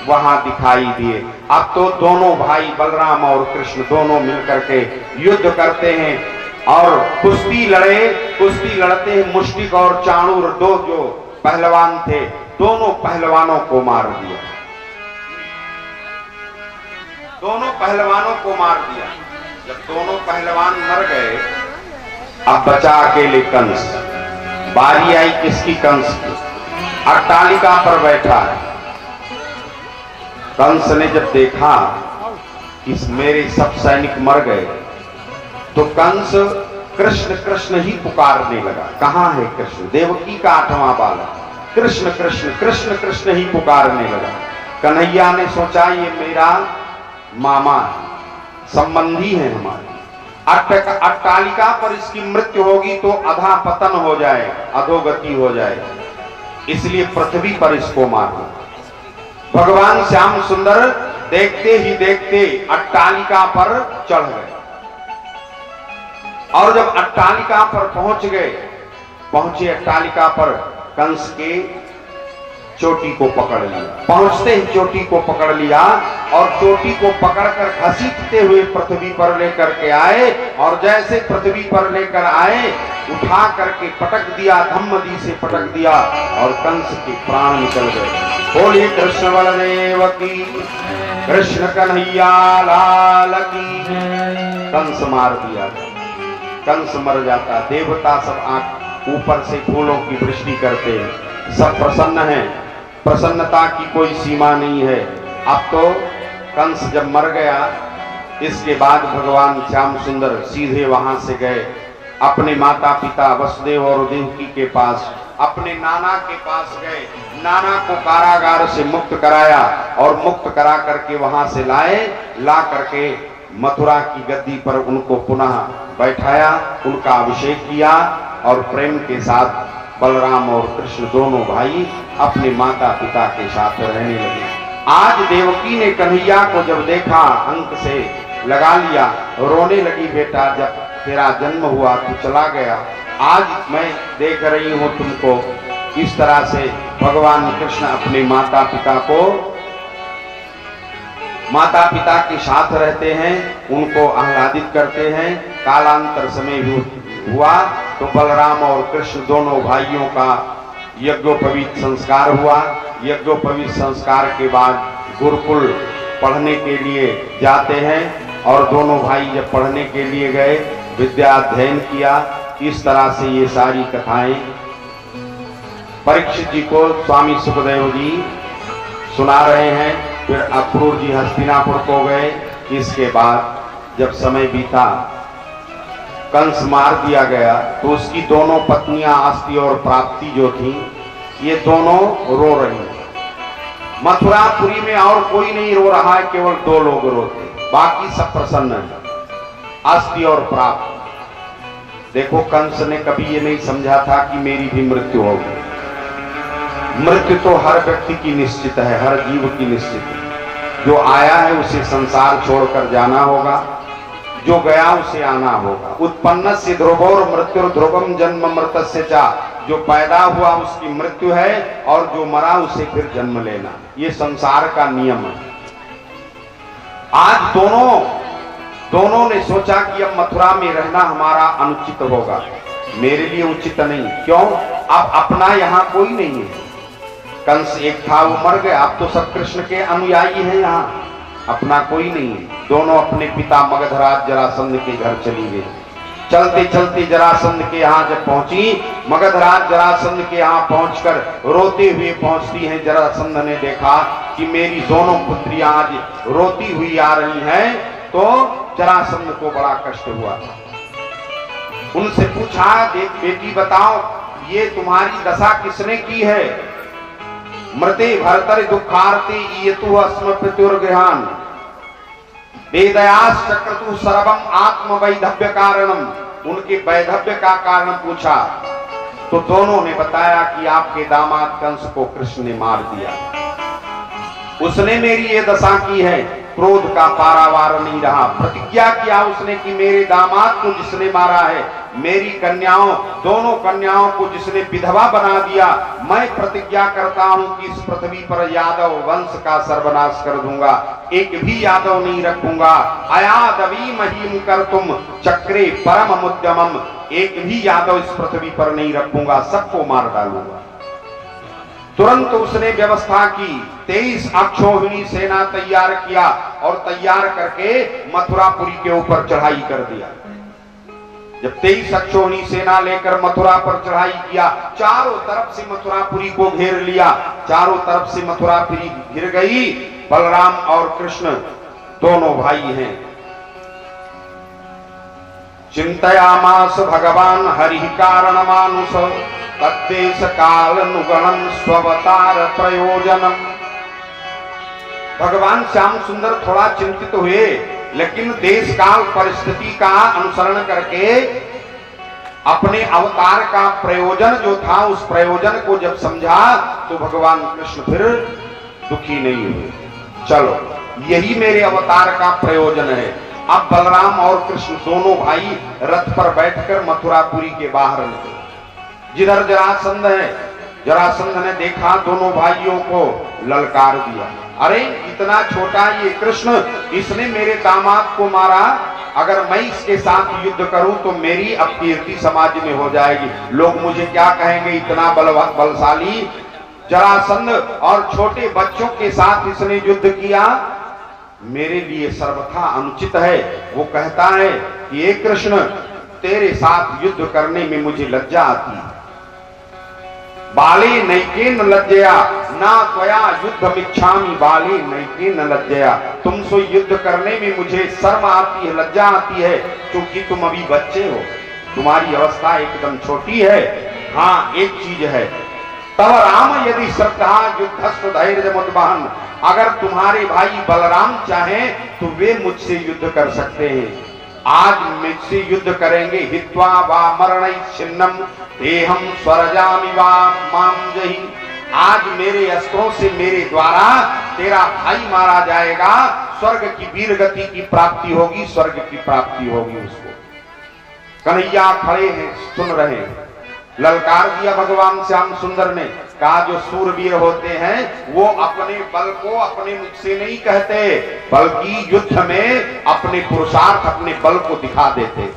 वहां दिखाई दिए। अब तो दोनों भाई बलराम और कृष्ण दोनों मिलकर के युद्ध करते हैं और कुश्ती लड़ते हैं। मुष्टिक और चाणूर दो जो पहलवान थे, दोनों पहलवानों को मार दिया। दोनों पहलवानों को मार दिया। जब दोनों पहलवान मर गए, अब बचा अकेले कंस। बारी आई किसकी? कंस की। अट्टालिका पर बैठा है। कंस ने जब देखा कि मेरे सब सैनिक मर गए, तो कंस कृष्ण कृष्ण ही पुकारने लगा। कहां है कृष्ण? देवकी का 8वां बालक। कृष्ण कृष्ण कृष्ण कृष्ण ही पुकारने लगा। कन्हैया ने सोचा ये मेरा मामा है, संबंधी है हमारे। अट्टालिका पर इसकी मृत्यु होगी तो अधा पतन हो जाए, अधोगति हो जाए, इसलिए पृथ्वी पर इसको मारो। भगवान श्याम सुंदर देखते ही देखते अट्टालिका पर चढ़ गए और जब अट्टालिका पर पहुंचे अट्टालिका पर कंस के चोटी को पकड़ लिया। पहुंचते ही चोटी को पकड़ लिया और चोटी को पकड़कर घसीटते हुए पृथ्वी पर लेकर के आए और जैसे पृथ्वी पर लेकर आए, उठा करके पटक दिया, धम्मदी से पटक दिया और कंस के प्राण निकल गए। बोलिए कृष्ण बलदेव की, कृष्ण कन्हैया लाल की। कंस मार दिया, कंस मर जाता। देवता सब आंख ऊपर से फूलों की वृष्टि करते हैं, सब प्रसन्न हैं। प्रसन्नता की कोई सीमा नहीं है। अब तो कंस जब मर गया, इसके बाद भगवान श्याम सुंदर सीधे वहां से गए अपने माता पिता वसुदेव और देवकी के पास, अपने नाना के पास गए। नाना को कारागार से मुक्त कराया और मुक्त करा करके वहां से ला करके मथुरा की गद्दी पर उनको पुनः बैठाया, उनका अभिषेक किया और प्रेम के साथ बलराम और कृष्ण दोनों भाई अपने माता पिता के साथ रहने लगे। आज देवकी ने कन्हैया को जब देखा, अंक से लगा लिया, रोने लगी। बेटा जब तेरा जन्म हुआ तू चला गया, आज मैं देख रही हूं तुमको। इस तरह से भगवान कृष्ण अपने माता पिता के साथ रहते हैं, उनको आह्लादित करते हैं। कालांतर समय हुआ तो बलराम और कृष्ण दोनों भाइयों का यज्ञोपवीत संस्कार हुआ। यज्ञोपवीत संस्कार के बाद गुरुकुल पढ़ने के लिए जाते हैं और दोनों भाई जब पढ़ने के लिए गए, विद्या अध्ययन किया। इस तरह से ये सारी कथाएं परीक्षित जी को स्वामी सुखदेव जी सुना रहे हैं। फिर अक्रूर जी हस्तिनापुर को गए। इसके बाद जब समय बीता, कंस मार दिया गया, तो उसकी दोनों पत्नियां अस्ति और प्राप्ति जो थी, ये दोनों रो रही हैं। मथुरापुरी में और कोई नहीं रो रहा है, केवल 2 लोग रोते, बाकी सब प्रसन्न है, अस्ति और प्राप्ति। देखो कंस ने कभी ये नहीं समझा था कि मेरी भी मृत्यु होगी। मृत्यु तो हर व्यक्ति की निश्चित है, हर जीव की निश्चित है। जो आया है उसे संसार छोड़कर जाना होगा, जो गया उसे आना होगा। उत्पन्नस्य ध्रुवोर मृत्युर ध्रुवम जन्म मृतस्य चा। जो पैदा हुआ उसकी मृत्यु है और जो मरा उसे फिर जन्म लेना, ये संसार का नियम है। आज दोनों ने सोचा कि अब मथुरा में रहना हमारा अनुचित होगा, मेरे लिए उचित नहीं। क्यों? अब अपना यहाँ कोई नहीं है। कंस एक था, वो मर गया, अब तो सब कृष्ण के अनुयायी हैं, यहाँ अपना कोई नहीं है। दोनों अपने पिता मगधराज जरासंध के घर चली गई। चलते चलते जरासंध के यहाँ जब पहुंची, मगधराज जरासंध के यहाँ पहुंचकर रोते हुए पहुंचती हैं। जरासंध ने देखा कि मेरी दोनों पुत्रियां आज रोती हुई आ रही हैं, तो जरासंध को बड़ा कष्ट हुआ। उनसे पूछा, देख बेटी बताओ, ये तुम्हारी दशा किसने की है? मृते भरतर दुखार्ते इयतु अस्म पितुर्गृहान वेदयास चक्रतु सर्वम आत्म वैधव्य कारणम। उनके वैधव्य का कारण पूछा तो दोनों ने बताया कि आपके दामाद कंस को कृष्ण ने मार दिया, उसने मेरी ये दशा की है। क्रोध का पारावार नहीं रहा। प्रतिज्ञा किया उसने कि मेरे दामाद को जिसने मारा है, मेरी कन्याओं, दोनों कन्याओं को जिसने विधवा बना दिया, मैं प्रतिज्ञा करता हूं कि इस पृथ्वी पर यादव वंश का सर्वनाश कर दूंगा, एक भी यादव नहीं रखूंगा। अयादवी महीम कर तुम चक्रे परम मुद्यमम, एक भी यादव इस पृथ्वी पर नहीं रखूंगा, सबको मार डालूंगा। तुरंत उसने व्यवस्था की, 23 अक्षौहिणी सेना तैयार किया और तैयार करके मथुरापुरी के ऊपर चढ़ाई कर दिया। जब 23 अक्षौहिणी सेना लेकर मथुरा पर चढ़ाई किया, चारों तरफ से मथुरापुरी को घेर लिया, चारों तरफ से मथुरापुरी घिर गई। बलराम और कृष्ण दोनों भाई हैं। चिंतयामास भगवान हरि कारण मानुष, तद्देश काल नुगणम स्ववतार प्रयोजनम। भगवान श्याम सुंदर थोड़ा चिंतित हुए, लेकिन देश काल परिस्थिति का अनुसरण करके अपने अवतार का प्रयोजन जो था, उस प्रयोजन को जब समझा तो भगवान कृष्ण फिर दुखी नहीं हुए। चलो, यही मेरे अवतार का प्रयोजन है। अब बलराम और कृष्ण दोनों भाई रथ पर बैठकर मथुरापुरी के बाहर निकले। जिधर जरासंध है, जरासंध ने देखा दोनों भाइयों को, ललकार दिया, अरे इतना छोटा ये कृष्ण, इसने मेरे दामाद को मारा, अगर मैं इसके साथ युद्ध करूं तो मेरी अपकीर्ति समाज में हो जाएगी, लोग मुझे क्या कहेंगे, इतना बलशाली जरासंध और छोटे बच्चों के साथ इसने युद्ध किया, मेरे लिए सर्वथा अनुचित है। वो कहता है कि ये कृष्ण, तेरे साथ युद्ध करने में मुझे लज्जा आती है। बाले नैके न लज्जया ना त्वया युद्धमिच्छामि, बाले नैके न लज्जया, तुमसे युद्ध करने में मुझे शर्म आती है, लज्जा आती है, क्योंकि तुम अभी बच्चे हो, तुम्हारी अवस्था एकदम छोटी है। हाँ, एक चीज है, तब राम यदि श्रद्धा युद्धस्थ धैर्य मुद्वहन, अगर तुम्हारे भाई बलराम चाहें तो वे मुझसे युद्ध कर सकते हैं। आज मुझसे युद्ध करेंगे, हित्वा वा मरणै छिन्नम देहम स्वरजामि वा माम जहि, आज मेरे अस्त्रों से मेरे द्वारा तेरा भाई मारा जाएगा, स्वर्ग की वीर गति की प्राप्ति होगी, स्वर्ग की प्राप्ति होगी उसको। कन्हैया खड़े हैं, सुन रहे हैं। ललकार दिया भगवान श्याम सुंदर ने, कहा जो सूरवीर होते हैं वो अपने बल को अपने मुख से नहीं कहते, बल्कि युद्ध में अपने पुरुषार्थ, अपने बल को दिखा देते।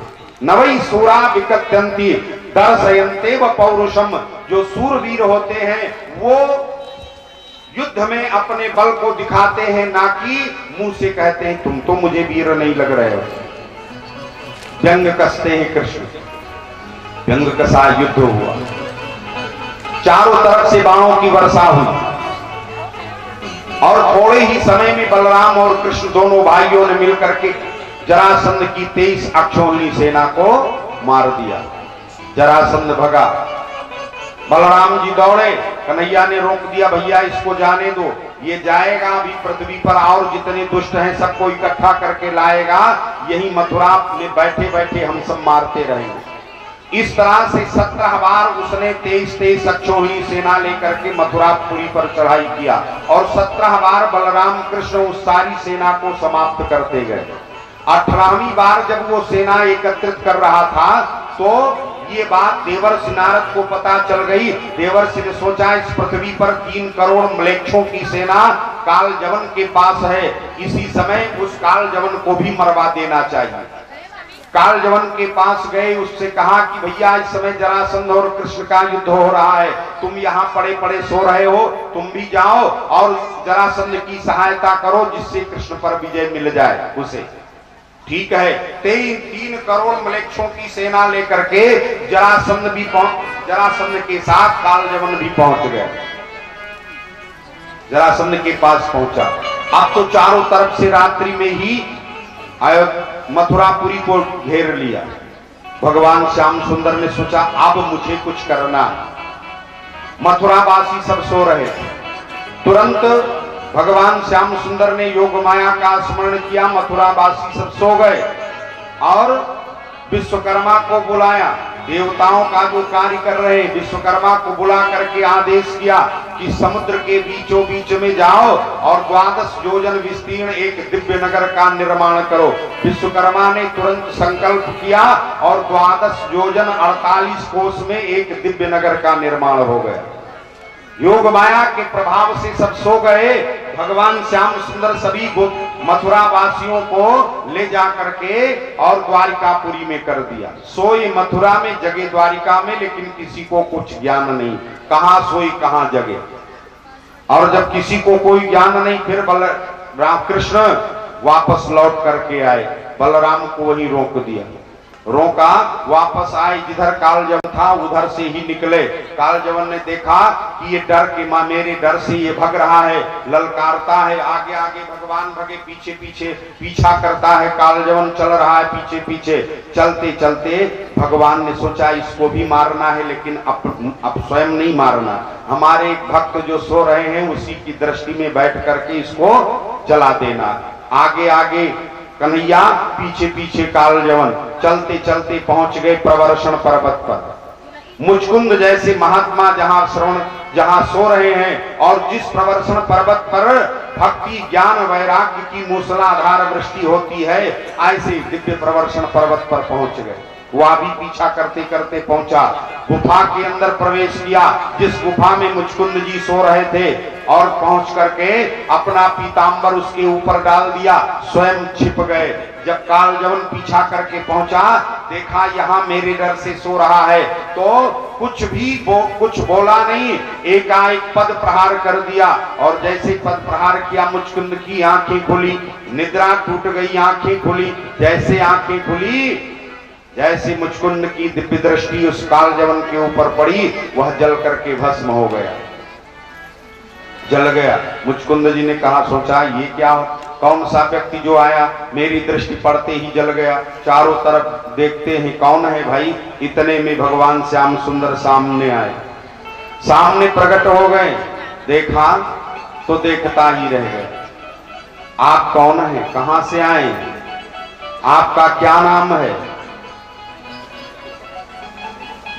नवई सूरा विकत्यंती दर्शयन्ते व पौरुषम, जो सूरवीर होते हैं वो युद्ध में अपने बल को दिखाते हैं, ना कि मुंह से कहते हैं तुम तो मुझे वीर नहीं लग रहे हो। व्यंग कसते हैं कृष्ण, व्यंग कसा युद्ध हुआ, चारों तरफ से बाणों की वर्षा हुई और थोड़े ही समय में बलराम और कृष्ण दोनों भाइयों ने मिलकर के जरासंध की 23 अक्षौहिणी सेना को मार दिया। जरासंध भगा, बलराम जी दौड़े, कन्हैया ने रोक दिया, भैया इसको जाने दो, ये जाएगा अभी पृथ्वी पर और जितने दुष्ट हैं सबको इकट्ठा करके लाएगा, यही मथुरा में बैठे बैठे हम सब मारते रहेंगे। इस तरह से 17 बार उसने 23 अक्षौहिणी सेना लेकर के मथुरापुरी पर चढ़ाई किया और 17 बार बलराम कृष्ण उस सारी सेना को समाप्त करते गए। 18वीं बार जब वो सेना एकत्रित कर रहा था तो ये बात देवर्षि नारद को पता चल गई। देवर्षि ने सोचा इस पृथ्वी पर 3 करोड़ म्लेच्छों की सेना कालजवन के पास है, इसी समय उस कालजवन को भी मरवा देना चाहिए। कालजवन के पास गए, उससे कहा कि भैया इस समय जरासंध और कृष्ण का युद्ध हो रहा है, तुम यहाँ पड़े पड़े सो रहे हो, तुम भी जाओ और जरासंध की सहायता करो जिससे कृष्ण पर विजय मिल जाए उसे। ठीक है, 3 करोड़ म्लेच्छों की सेना लेकर के जरासंध के साथ कालजवन भी पहुंच गए, जरासंध के पास पहुंचा। अब तो चारों तरफ से रात्रि में ही मथुरापुरी को घेर लिया। भगवान श्याम सुंदर ने सोचा अब मुझे कुछ करना है। मथुरावासी सब सो रहे थे, तुरंत भगवान श्याम सुंदर ने योग माया का स्मरण किया, मथुरावासी सब सो गए और विश्वकर्मा को बुलाया देवताओं का जो कार्य कर रहे हैं, विश्वकर्मा को बुला करके आदेश किया कि समुद्र के बीचों बीच में जाओ और 12 योजन विस्तीर्ण एक दिव्य नगर का निर्माण करो। विश्वकर्मा ने तुरंत संकल्प किया और 12 योजन 48 कोस में एक दिव्य नगर का निर्माण हो गया। योग माया के प्रभाव से सब सो गए। भगवान श्याम सुंदर सभी मथुरा वासियों को ले जा करके और द्वारिकापुरी में कर दिया। सोई मथुरा में, जगे द्वारिका में, लेकिन किसी को कुछ ज्ञान नहीं, कहां सोई कहां जगे। और जब किसी को कोई ज्ञान नहीं, फिर बलराम कृष्ण वापस लौट करके आए, बलराम को वहीं रोक दिया। रोका, वापस आए, जिधर कालजवन था उधर से ही निकले। कालजवन ने देखा कि ये डर के मां मेरे डर से ये भग रहा है, ललकारता है, आगे आगे भगवान भगे, पीछे पीछे पीछा करता है, कालजवन चल रहा है पीछे पीछे। चलते चलते भगवान ने सोचा इसको भी मारना है, लेकिन अब स्वयं नहीं मारना, हमारे एक भक्त जो सो रहे हैं उसी की दृष्टि में बैठ करके इसको जला देना। आगे आगे कन्हैया, पीछे पीछे कालजवन। चलते चलते पहुंच गए प्रवर्षण पर्वत पर। मुचकुंद जैसे महात्मा जहां सो रहे हैं और जिस प्रवर्षण पर्वत पर भक्ति ज्ञान वैराग्य की मूसलाधार वृष्टि होती है, ऐसे दिव्य प्रवर्षण पर्वत पर पहुंच गए। वह भी पीछा करते करते पहुंचा, गुफा के अंदर प्रवेश किया जिस गुफा में मुचकुंद जी सो रहे थे, और पहुंच करके अपना पीतांबर उसके ऊपर डाल दिया, स्वयं छिप गए। जब कालजवन पीछा करके पहुंचा, देखा यहाँ मेरे डर से सो रहा है, तो कुछ बोला नहीं, एकाएक पद प्रहार कर दिया। और जैसे पद प्रहार किया, मुचकुंद की आंखें खुली, निद्रा टूट गई, आंखें खुली। जैसे आंखें खुली, जैसे मुचकुंद की दिव्य दृष्टि उस कालजवन के ऊपर पड़ी, वह जल करके भस्म हो गया, जल गया। मुचकुंद जी ने कहा, सोचा ये क्या, कौन सा व्यक्ति जो आया मेरी दृष्टि पड़ते ही जल गया। चारों तरफ देखते हैं कौन है भाई। इतने में भगवान श्याम सुंदर सामने आए, सामने प्रकट हो गए। देखा तो देखता ही रह गए। आप कौन हैं, कहां से आए, आपका क्या नाम है?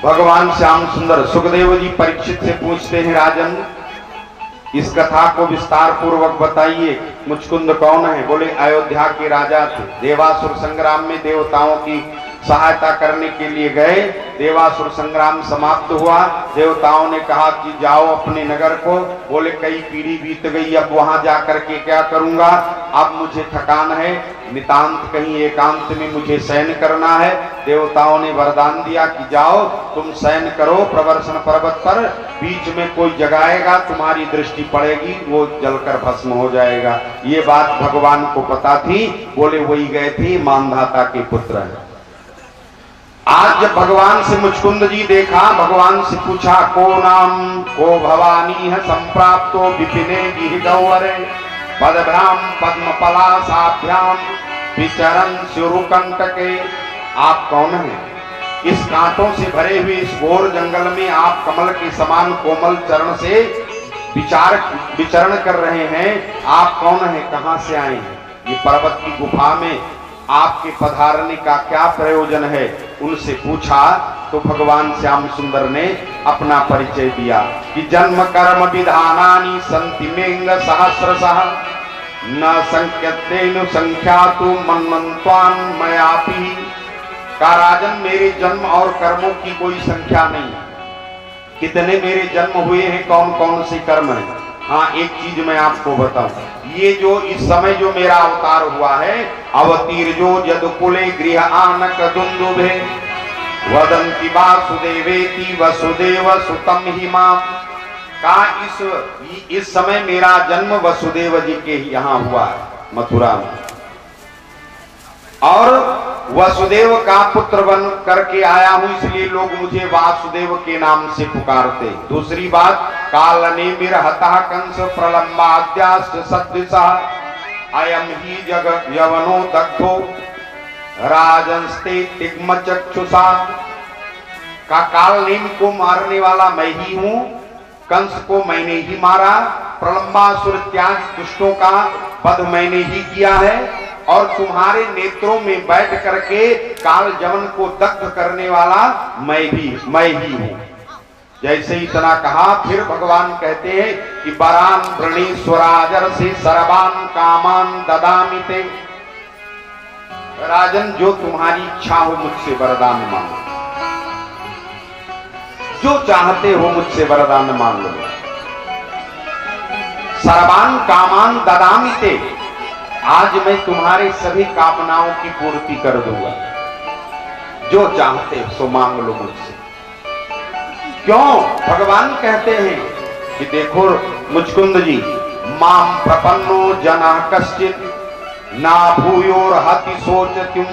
भगवान श्याम सुंदर सुखदेव जी परीक्षित से पूछते हैं, राजन इस कथा को विस्तार पूर्वक बताइए, मुचकुंद कौन है? बोले अयोध्या के राजा थे, देवासुर संग्राम में देवताओं की सहायता करने के लिए गए। देवासुर संग्राम समाप्त हुआ, देवताओं ने कहा कि जाओ अपने नगर को। बोले कई पीढ़ी बीत गई, अब वहां जाकर के क्या करूंगा, अब मुझे थकान है, नितांत कहीं एकांत में मुझे शयन करना है। देवताओं ने वरदान दिया कि जाओ तुम शयन करो प्रवर्षण पर्वत पर, बीच में कोई जगाएगा, तुम्हारी दृष्टि पड़ेगी, वो जलकर भस्म हो जाएगा। ये बात भगवान को पता थी। बोले वही गए थे, मानधाता के पुत्र है। आज जब भगवान से मुचकुंद जी देखा, भगवान से पूछा, को नाम को भवानी है संप्राप्तो विपिने गिरिगौरे पदभ्याम पद्म पलासाभ्याम विचरन शुरुकंटके। आप कौन हैं? इस कांटों से भरे हुए इस घोर जंगल में आप कमल के समान कोमल चरण से विचरण कर रहे हैं। आप कौन हैं, कहां से आए हैं? ये पर्वत की गुफा में आपके पधारने का क्या प्रयोजन है? उनसे पूछा तो भगवान श्याम सुंदर ने अपना परिचय दिया कि जन्म कर्म विधानानि सन्ति मेंग सहस्रशः न संख्यतेनु संख्यातु मन्वन्त्वान् मयापि। का राजन मेरे जन्म और कर्मों की कोई संख्या नहीं, कितने मेरे जन्म हुए हैं, कौन कौन से कर्म हैं। हाँ, एक चीज मैं आपको बताऊं, ये जो इस समय जो मेरा अवतार हुआ है, अवतीर्जो यदुकुले गृह आनक दुंदुभे वदन्ति वासुदेवेति वसुदेव सुतम ही मां। का इस समय मेरा जन्म वसुदेव जी के यहाँ हुआ है, मथुरा में, और वसुदेव का पुत्र बन करके आया हूं, इसलिए लोग मुझे वासुदेव के नाम से पुकारते। दूसरी बात, कालने मिरहतः कंस प्रलंबाद्याश्च सदृशः अयम ही जग यवनो दग्धो राजंस्ते तिग्म चक्षुषा। का कालनेम को मारने वाला मैं ही हूं, कंस को मैंने ही मारा, प्रलंबासुर इत्यादि दुष्टों का वध मैंने ही किया है और तुम्हारे नेत्रों में बैठ करके काल जमन को दग्ध करने वाला मैं ही हूं। जैसे इतना कहा फिर भगवान कहते हैं कि वरान वृणीश्वराजर से सर्वान कामान ददामि ते। राजन, जो तुम्हारी इच्छा हो मुझसे वरदान मांगो, जो चाहते हो मुझसे वरदान मांग लो। सर्वान कामान ददामि ते, आज मैं तुम्हारे सभी कामनाओं की पूर्ति कर दूंगा, जो चाहते हो सो मांग लो मुझसे। क्यों? भगवान कहते हैं कि देखो मुचकुंद जी, माम प्रपन्नो जना कश्चित ना भूयोर हति सोचत्युम।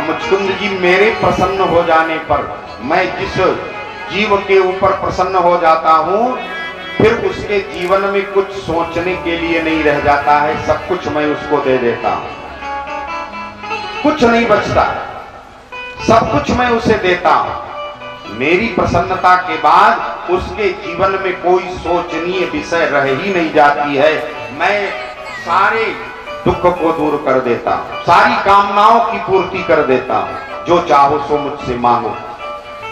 मुचकुंद जी, मेरे प्रसन्न हो जाने पर मैं जिस जीव के ऊपर प्रसन्न हो जाता हूं फिर उसके जीवन में कुछ सोचने के लिए नहीं रह जाता है, सब कुछ मैं उसको दे देता हूं, कुछ नहीं बचता, सब कुछ मैं उसे देता हूं। मेरी प्रसन्नता के बाद उसके जीवन में कोई सोचनीय विषय रह ही नहीं जाती है। मैं सारे दुख को दूर कर देता हूं, सारी कामनाओं की पूर्ति कर देता हूं, जो चाहो सो मुझसे मांगो।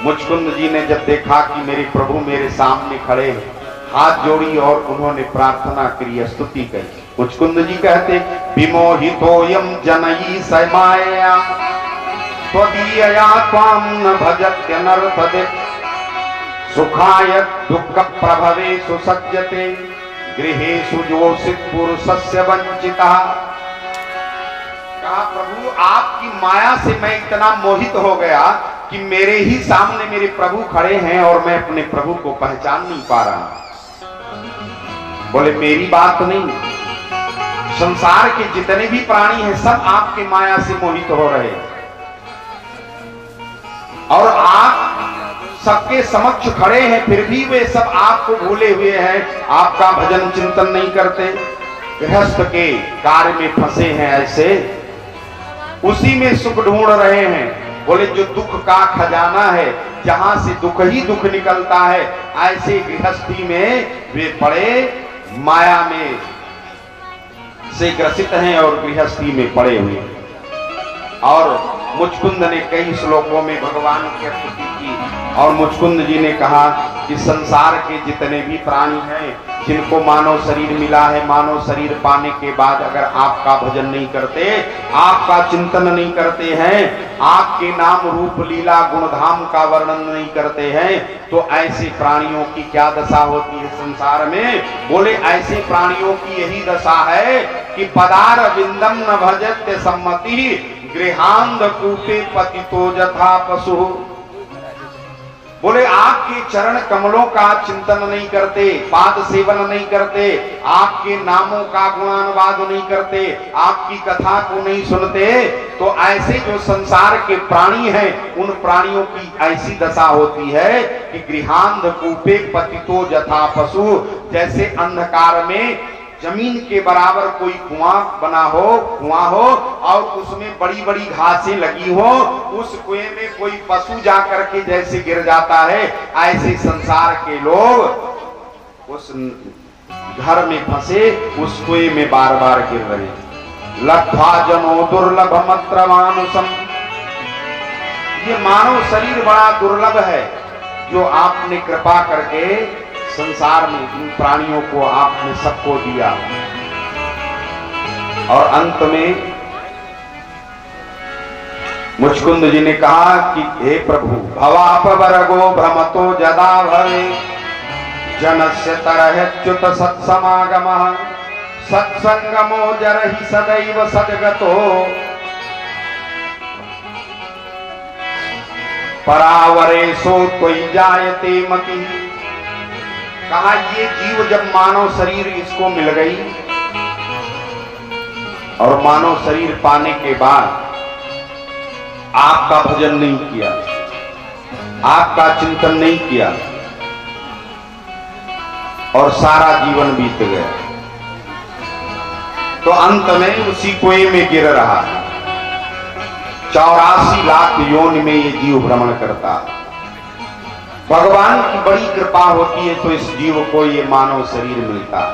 मुचकुंद जी ने जब देखा कि मेरे प्रभु मेरे सामने खड़े हैं, हाथ जोड़ी और उन्होंने प्रार्थना करी, स्तुति करी। मुचकुंद जी कहते, विमोहितोयम जनयी सयमाया त्वदीयया त्वां न भजत्यनर्थदे सुखाय दुःख प्रभवे सुसज्जते गृहेषु जोषित पुरुषस्य वंचितः। कहा, प्रभु आपकी माया से मैं इतना मोहित हो गया कि मेरे ही सामने मेरे प्रभु खड़े हैं और मैं अपने प्रभु को पहचान नहीं पा रहा। बोले मेरी बात नहीं, संसार के जितने भी प्राणी हैं सब आपके माया से मोहित हो रहे हैं और आप सबके समक्ष खड़े हैं, फिर भी वे सब आपको भूले हुए हैं, आपका भजन चिंतन नहीं करते, गृहस्थ के कार्य में फंसे हैं, ऐसे उसी में सुख ढूंढ रहे हैं। बोले जो दुख का खजाना है, जहां से दुख ही दुख निकलता है, ऐसे गृहस्थी में वे पड़े माया में से ग्रसित हैं और गृहस्थी में पड़े हुए हैं। और मुचकुंद ने कई श्लोकों में भगवान की स्तुति की और मुचकुंद जी ने कहा कि संसार के जितने भी प्राणी हैं जिनको मानव शरीर मिला है, मानव शरीर पाने के बाद अगर आपका भजन नहीं करते, आपका चिंतन नहीं करते हैं, आपके नाम रूप लीला गुणधाम का वर्णन नहीं करते हैं, तो ऐसे प्राणियों की क्या दशा होती है संसार में। बोले ऐसे प्राणियों की यही दशा है कि पदार विंदम न भजत्य सम्मति गृहांध कूपे पतितो जथा पशु। बोले आपके चरण कमलों का चिंतन नहीं करते, पाद सेवन नहीं करते, आपके नामों का गुणानुवाद नहीं करते, आपकी कथा को नहीं सुनते, तो ऐसे जो संसार के प्राणी हैं उन प्राणियों की ऐसी दशा होती है कि गृहांध कूपे पतितो जथा पशु। जैसे अंधकार में जमीन के बराबर कोई कुआं बना हो, कुआं हो और उसमें बड़ी बड़ी घासें लगी हो, उस कुएं में कोई पशु जा करके जैसे गिर जाता है, ऐसे संसार के लोग उस घर में फंसे उस कुएं में बार बार गिर रहे हैं। लब्ध्वा जनो दुर्लभ मत्र मानुषम। ये मानव शरीर बड़ा दुर्लभ है जो आपने कृपा करके संसार में इन प्राणियों को आपने सबको दिया। और अंत में मुचकुंद जी ने कहा कि हे प्रभु, भवापवरगो भ्रमतो जदा भवे जनस्य तरह्युत सत्समागमः सत्संगमो जरहि सदैव सद्गतो परावरेशो त्वयि जायते मतिः। कहा ये जीव जब मानव शरीर इसको मिल गई और मानव शरीर पाने के बाद आपका भजन नहीं किया, आपका चिंतन नहीं किया और सारा जीवन बीत गया, तो अंत में उसी कुएं में गिर रहा है। 84 लाख योनि में ये जीव भ्रमण करता है। भगवान की बड़ी कृपा होती है तो इस जीव को ये मानव शरीर मिलता है।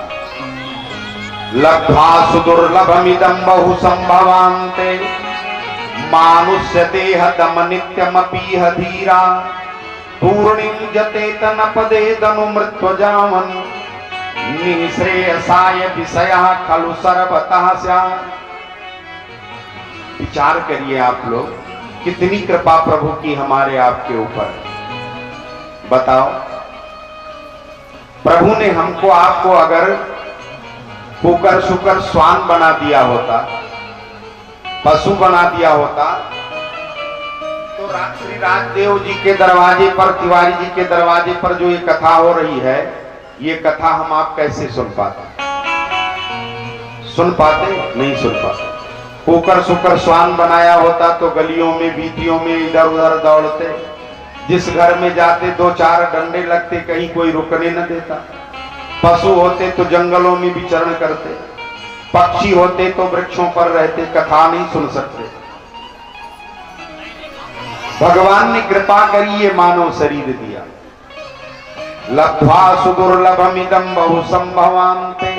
लब्ध्वा सुदुर्लभमिदं बहु संभवान्ते मानुष्य देह दम नित्यमपीह धीरा पूर्णिं जतेतन पदे दनु मृत्युजामन् निःश्रेयसाय विषयः खलु सर्वतः स्यात्। विचार करिए आप लोग, कितनी कृपा प्रभु की हमारे आपके ऊपर। बताओ, प्रभु ने हमको आपको अगर कुकर शुकर स्वान बना दिया होता, पशु बना दिया होता, तो श्री राजदेव जी के दरवाजे पर, तिवारी जी के दरवाजे पर जो ये कथा हो रही है, ये कथा हम आप कैसे सुन पाते? सुन पाते? नहीं सुन पाते। कुकर शुकर स्वान बनाया होता तो गलियों में बीतियों में इधर उधर दौड़ते, जिस घर में जाते दो चार डंडे लगते, कहीं कोई रुकने न देता। पशु होते तो जंगलों में विचरण करते, पक्षी होते तो वृक्षों पर रहते, कथा नहीं सुन सकते। भगवान ने कृपा करी, ये मानव शरीर दिया। लब्ध्वा सुदुर्लभमिदं बहु संभवान्ते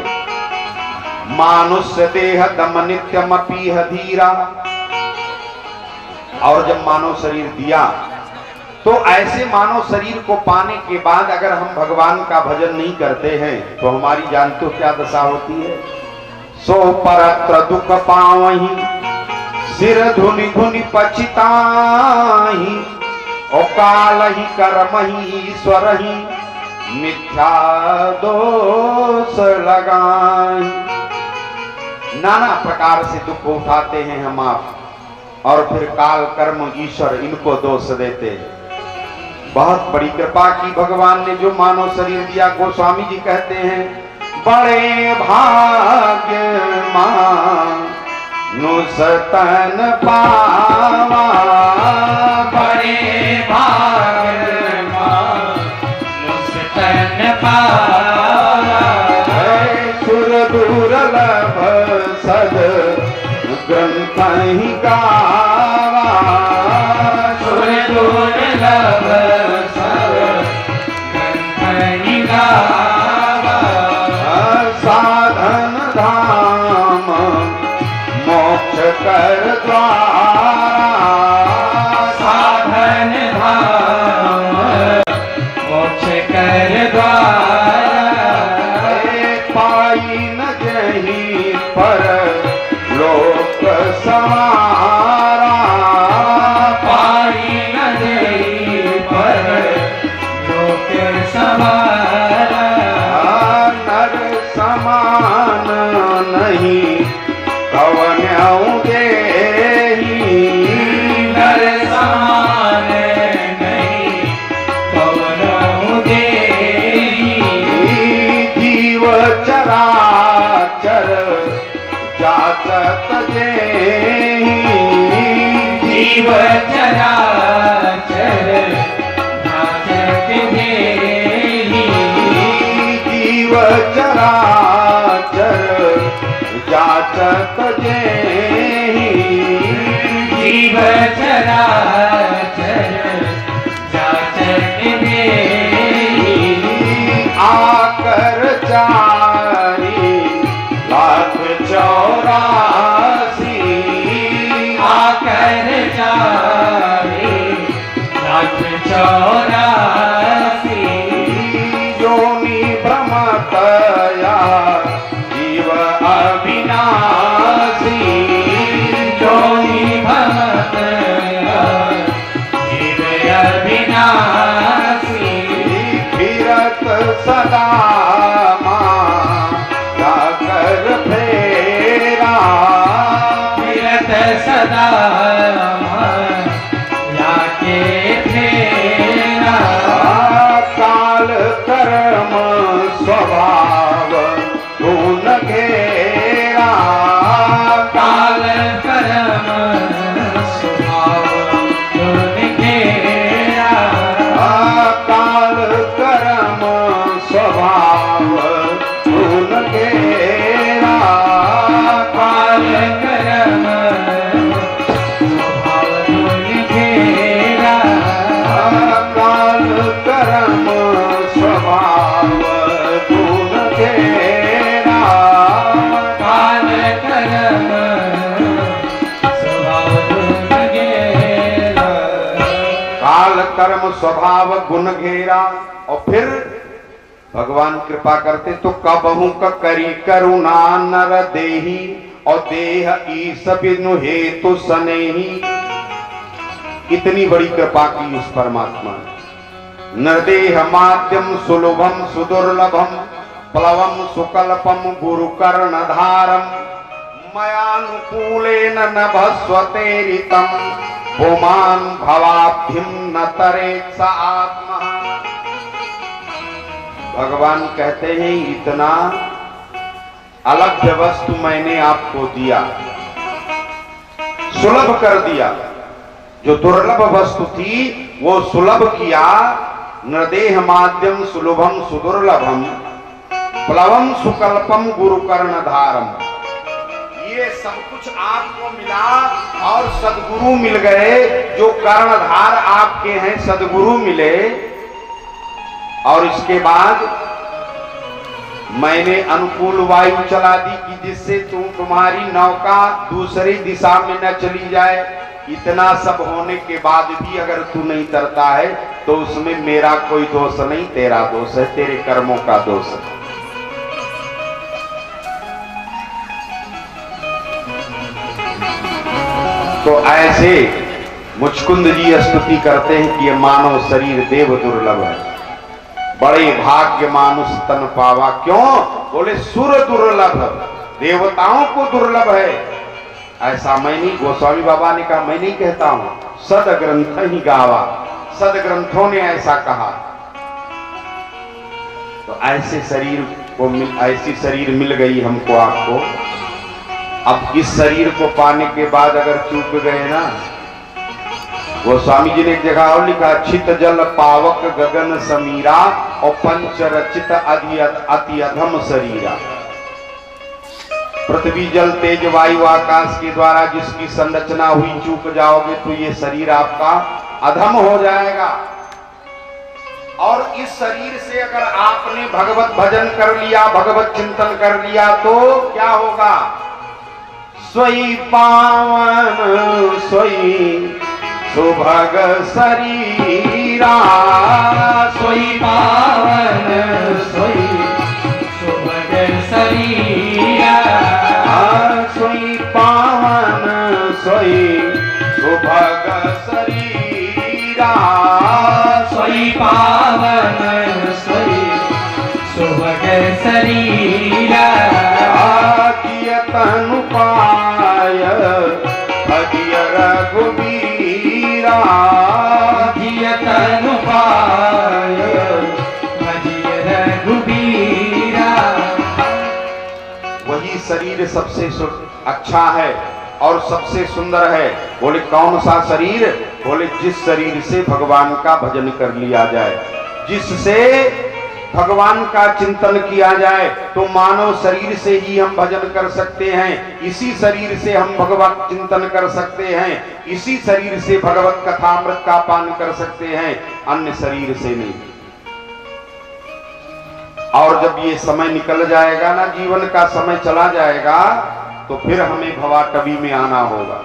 मानुष्य देह दम नित्यमपीह धीरा। और जब मानव शरीर दिया तो ऐसे मानव शरीर को पाने के बाद अगर हम भगवान का भजन नहीं करते हैं तो हमारी जान तो क्या दशा होती है। सो परत्र दुख पावहि सिर धुनि धुनि पछिताहि ओ काल ही कर्महि ईश्वर ही मिथ्या दोष लगाई। नाना प्रकार से दुख उठाते हैं हम आप, और फिर काल कर्म ईश्वर इनको दोष देते हैं। बहुत बड़ी कृपा की भगवान ने जो मानव शरीर दिया। गोस्वामी जी कहते हैं, बड़े भाग्य मानुषतन पावा, बड़े भाग्य मानुषतन पावा, सुर दुर्लभ सद ग्रंथ ही गावा, सुर दुर्लभ साधन धाम मोक्ष कर द्वारा, साधन धाम मोक्ष कर द्वारा, पाई न जहीं पर लोक सवारा, पाई न जहीं पर लोक सवारा, नर समान नहीं कवन्यौ देहि, नर समान नहीं कवनौ देहि, जीव चराचर जाचत जेहि, जीव चराचर जाचत जेहि, जीव चराचर जाचत जेहि, जीव चराचर जाचत जेहि, आकर चारी लाख चौरासी, आकर चारे लाख चौरासी, योनि भ्रमतया जीव अविनाशी, योनि भ्रमतया कर्म स्वभाव गुण घेरा। और फिर भगवान कृपा करते तो कबहू का करी करुणा नर देही, और देह ईस बिनु हेतु सनेही। इतनी बड़ी कृपा की उस परमात्मा ने। नरदेह माध्यम सुलभम सुदुर्लभम, प्लवम सुकल्पम गुरु कर्ण धारम, मयानुकूलेन न भस्वतेरितम, पुमान भवाब्धिम न तरेत स आत्मा। भगवान कहते हैं इतना अलभ्य वस्तु मैंने आपको दिया, सुलभ कर दिया। जो दुर्लभ वस्तु थी वो सुलभ किया। नृदेह माध्यम सुलभम सुदुर्लभम, प्लवम सुकल्पम गुरु कर्ण धारम। ये सब कुछ आपको मिला और सदगुरु मिल गए, जो कर्णधार आपके हैं सदगुरु मिले। और इसके बाद मैंने अनुकूल वायु चला दी कि जिससे तुम्हारी नौका दूसरी दिशा में न चली जाए। इतना सब होने के बाद भी अगर तू नहीं तरता है तो उसमें मेरा कोई दोष नहीं, तेरा दोष है, तेरे कर्मों का दोष है। तो ऐसे मुचकुंद जी स्तुति करते हैं कि ये मानव शरीर देव दुर्लभ है, बड़े भाग्य मानुष तन पावा। क्यों? बोले सुर दुर्लभ, देवताओं को दुर्लभ है। ऐसा मैं नहीं, गोस्वामी बाबा ने कहा, मैं नहीं कहता हूं, सद ग्रंथ ही गावा, सद ग्रंथों ने ऐसा कहा। तो ऐसे शरीर को ऐसी शरीर मिल गई हमको आपको। अब इस शरीर को पाने के बाद अगर चूक गए ना, वो स्वामी जी ने एक जगह और लिखा, छित जल पावक गगन समीरा, और पंच रचित अति अधम शरीरा। पृथ्वी जल तेज वायु आकाश के द्वारा जिसकी संरचना हुई चूक जाओगे तो ये शरीर आपका अधम हो जाएगा। और इस शरीर से अगर आपने भगवत भजन कर लिया, भगवत चिंतन कर लिया तो क्या होगा? सोई पावन सोई सुभग शरीरा, सोई पावन सोई सुभग शरीरा, सोई पावन सोई सुभग शरीरा, सोई पावन सोई सुभग शरीरा। तनु पाय भजिय रघुबीरा, तनु पाय भजिय रघुबीरा। वही शरीर सबसे अच्छा है और सबसे सुंदर है। बोले कौन सा शरीर? बोले जिस शरीर से भगवान का भजन कर लिया जाए, जिससे भगवान का चिंतन किया जाए। तो मानव शरीर से ही हम भजन कर सकते हैं, इसी शरीर से हम भगवत चिंतन कर सकते हैं, इसी शरीर से भगवत कथामृत का पान कर सकते हैं, अन्य शरीर से नहीं। और जब ये समय निकल जाएगा ना, जीवन का समय चला जाएगा, तो फिर हमें भवाटवी में आना होगा।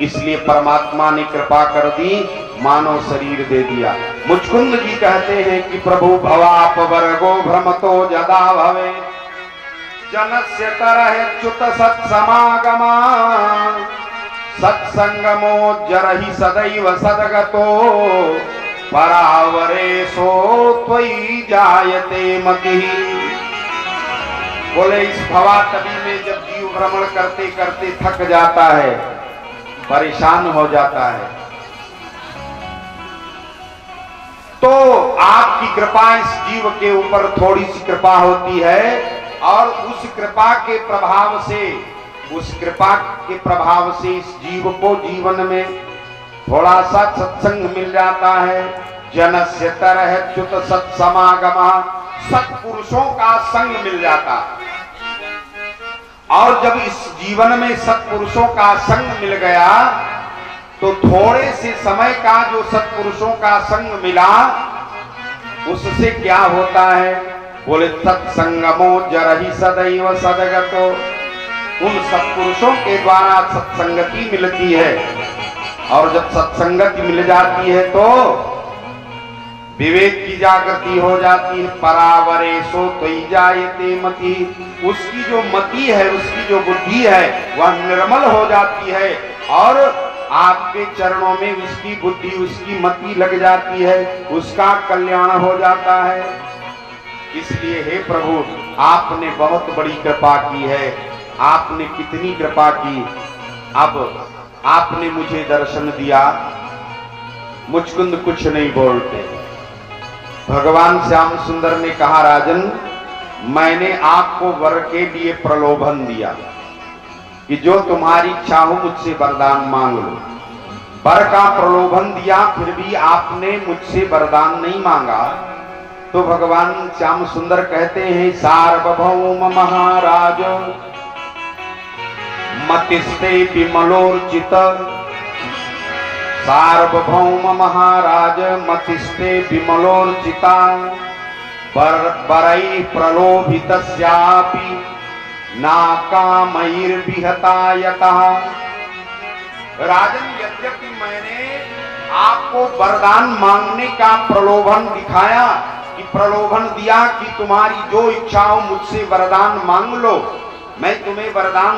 इसलिए परमात्मा ने कृपा कर दी, मानव शरीर दे दिया। मुचकुंद जी कहते हैं कि प्रभु भवाप वर्गो भ्रमतो जदा भवे, जनस्य तरह च्युत सत्समागमा, सत्संगमो जरहि सदैव सदगतो, परावरेशो त्वयि जायते मतिः। बोले इस भवाटवी में जब जीव भ्रमण करते करते थक जाता है, परेशान हो जाता है, तो आपकी कृपा इस जीव के ऊपर थोड़ी सी कृपा होती है। और उस कृपा के प्रभाव से, उस कृपा के प्रभाव से इस जीव को जीवन में थोड़ा सा सत्संग मिल जाता है। जनस्य तरह च्युत सत्समागम, सत्पुरुषों का संग मिल जाता है। और जब इस जीवन में सत्पुरुषों का संग मिल गया तो थोड़े से समय का जो सत्पुरुषों का संग मिला, उससे क्या होता है? बोले सत्संगमो जरहि सदैव सदगतो। उन सत्पुरुषों के द्वारा सत्संगति मिलती है, और जब सत्संगति मिल जाती है तो विवेक की जागृति हो जाती है। परावरे सो त्वयि जायते मति, उसकी जो मति है, उसकी जो बुद्धि है वह निर्मल हो जाती है और आपके चरणों में उसकी बुद्धि, उसकी मति लग जाती है, उसका कल्याण हो जाता है। इसलिए हे प्रभु, आपने बहुत बड़ी कृपा की है। आपने कितनी कृपा की, अब आपने मुझे दर्शन दिया। मुचकुंद कुछ नहीं बोलते। भगवान श्याम सुंदर ने कहा, राजन, मैंने आपको वर के लिए प्रलोभन दिया कि जो तुम्हारी इच्छा हो मुझसे वरदान मांग लो। वर का प्रलोभन दिया, फिर भी आपने मुझसे वरदान नहीं मांगा। तो भगवान श्याम सुंदर कहते हैं, सार्वभौम महाराज मतिस्ते विमलोर्चित, सार्वभौम महाराज मतिस्ते विमलोर्चिता, बरई प्रलोभितस्यापि नाकामैर्विहता यतः। राजन, यद्यपि मैंने आपको वरदान मांगने का प्रलोभन दिखाया, कि प्रलोभन दिया कि तुम्हारी जो इच्छा हो मुझसे वरदान मांग लो, मैं तुम्हें वरदान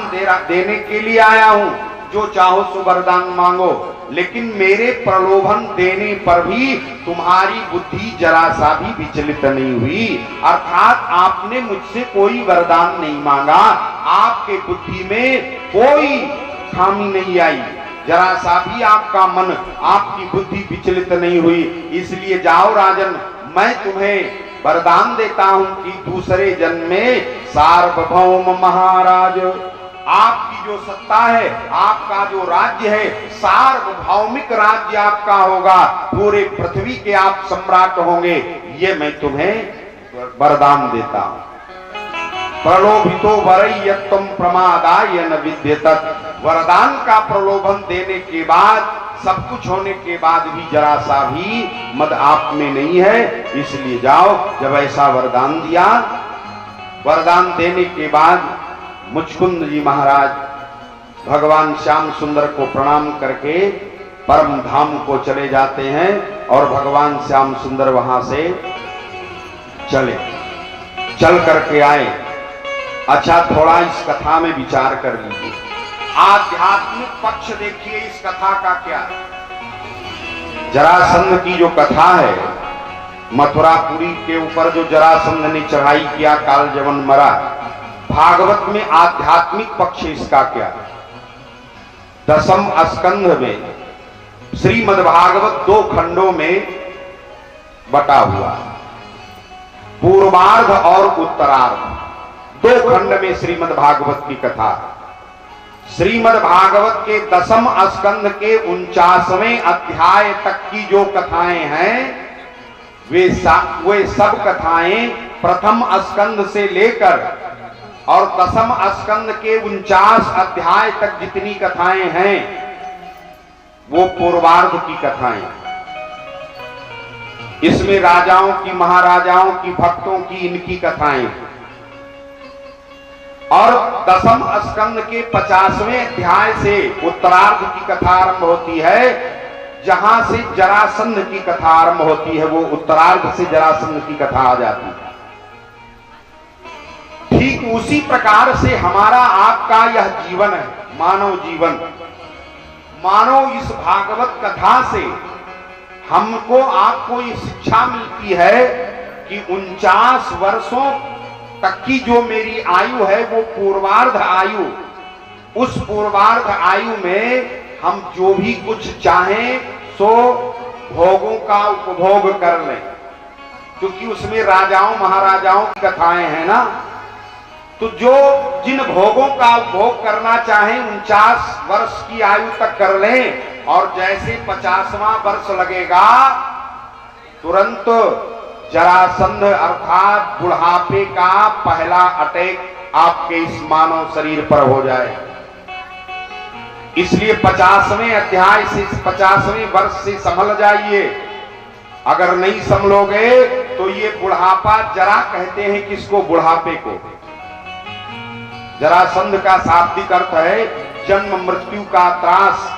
देने के लिए आया हूं, जो चाहो सो वरदान मांगो, लेकिन मेरे प्रलोभन देने पर भी तुम्हारी बुद्धि जरा सा भी विचलित नहीं हुई। अर्थात आपने मुझसे कोई वरदान नहीं मांगा, आपके बुद्धि में कोई खामी नहीं आई, जरा सा भी आपका मन, आपकी बुद्धि विचलित नहीं हुई। इसलिए जाओ राजन, मैं तुम्हें वरदान देता हूं कि दूसरे जन्म में सार्वभौम महाराज, आपकी जो सत्ता है, आपका जो राज्य है, सार्वभौमिक राज्य आपका होगा, पूरे पृथ्वी के आप सम्राट होंगे, ये मैं तुम्हें वरदान देता हूं। प्रलोभितो वरय्यत्वं प्रमादाय न विद्येत। वरदान का प्रलोभन देने के बाद, सब कुछ होने के बाद भी जरा सा भी मद आप में नहीं है, इसलिए जाओ। जब ऐसा वरदान दिया, वरदान देने के बाद मुचकुंद जी महाराज भगवान श्याम सुंदर को प्रणाम करके परम धाम को चले जाते हैं और भगवान श्याम सुंदर वहां से चल करके आए। अच्छा, थोड़ा इस कथा में विचार कर लीजिए। आध्यात्मिक पक्ष देखिए इस कथा का क्या है। जरासंध की जो कथा है, मथुरापुरी के ऊपर जो जरासंध ने चढ़ाई किया, काल जवन मरा, भागवत में आध्यात्मिक पक्ष इसका क्या है। दसम स्कंध में श्रीमद् भागवत 2 खंडों में बटा हुआ, पूर्वार्ध और उत्तरार्ध 2 खंड में श्रीमद् भागवत की कथा। श्रीमद् भागवत के 10वें स्कंध के 49वें अध्याय तक की जो कथाएं हैं, वे सब कथाएं प्रथम स्कंध से लेकर और 10वें स्कंद के 49 अध्याय तक जितनी कथाएं हैं, वो पूर्वार्ध की कथाएं। इसमें राजाओं की, महाराजाओं की, भक्तों की, इनकी कथाएं। और 10वें स्कंद के 50वें अध्याय से उत्तरार्ध की कथा आरंभ होती है। जहां से जरासंध की कथा आरंभ होती है, वो उत्तरार्ध से जरासंध की कथा आ जाती है। ठीक उसी प्रकार से हमारा आपका यह जीवन है, मानव जीवन। मानो इस भागवत कथा से हमको, आपको ये शिक्षा मिलती है कि 49 वर्षों तक की जो मेरी आयु है, वो पूर्वार्ध आयु, उस पूर्वार्ध आयु में हम जो भी कुछ चाहें सो भोगों का उपभोग कर लें, क्योंकि उसमें राजाओं महाराजाओं की कथाएं हैं ना। तो जो जिन भोगों का उपभोग करना चाहें 49 वर्ष की आयु तक कर लें, और जैसे 50वां वर्ष लगेगा तुरंत जरासंध अर्थात बुढ़ापे का पहला अटैक आपके इस मानव शरीर पर हो जाए। इसलिए 50वें अध्याय से, 50वें वर्ष से संभल जाइए। अगर नहीं संभलोगे तो ये बुढ़ापा, जरा कहते हैं किसको, बुढ़ापे को। जरासंध का शाब्दिक अर्थ है जन्म मृत्यु का त्रास,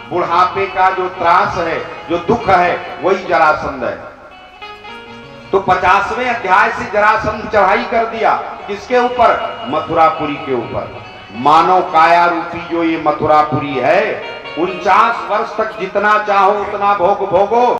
बुढ़ापे का जो त्रास है, जो दुख है, वही जरासंध है। तो 50वें अध्याय से जरासंध चढ़ाई कर दिया किसके ऊपर? मथुरापुरी के ऊपर। मानव काया रूपी जो ये मथुरापुरी है, 49 वर्ष तक जितना चाहो उतना भोग भोगो।